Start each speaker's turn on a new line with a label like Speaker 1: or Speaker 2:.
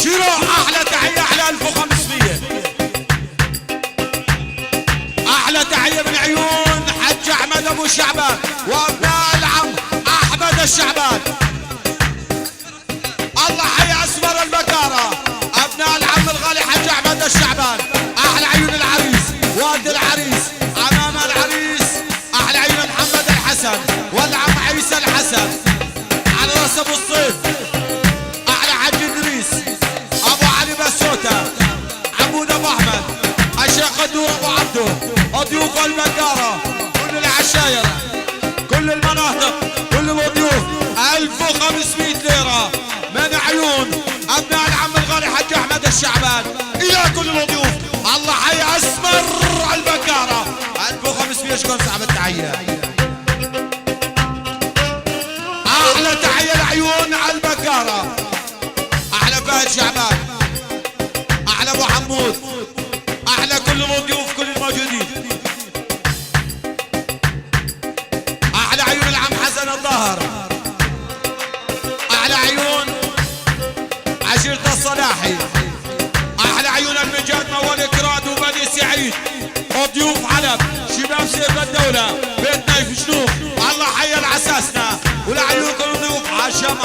Speaker 1: شيرو احلى تحيه احلى 1500. احلى تحيه من عيون حج احمد ابو شعبان وابناء العم احمد الشعبان. الله حي اسمر البكاره ابناء العم الغالي حج احمد الشعبان. احلى عيون العريس والد العريس امام العريس. احلى عيون محمد الحسن والعم عيسى الحسن على راس ابو الصيف. احلى حج ادريس ابو علي بسوته عمود ابو احمد الشيخ قدور ابو عبده ضيوف البكاره كل العشاير كل المناطق كل الضيوف 1500 ليره من عيون ابناء العم الغالي حج احمد الشعبان الى كل الضيوف. الله حي اسمر البكاره 1500. شكون صاحب التحيه؟ احلى تحيه لعيون على البكاره. احلى فهد شعبان احلى ابو حمود احلى كل الضيوف كل الموجودين. احلى عيون العم حسن الظهر. احلى عيون عشيرة الصلاحي. احلى عيون المجاد موال كراد وبني سعيد وضيوف علب شباب سيف الدولة بيت نايف شنوف. الله حي العساسنا ولعيون كل الضيوف عشم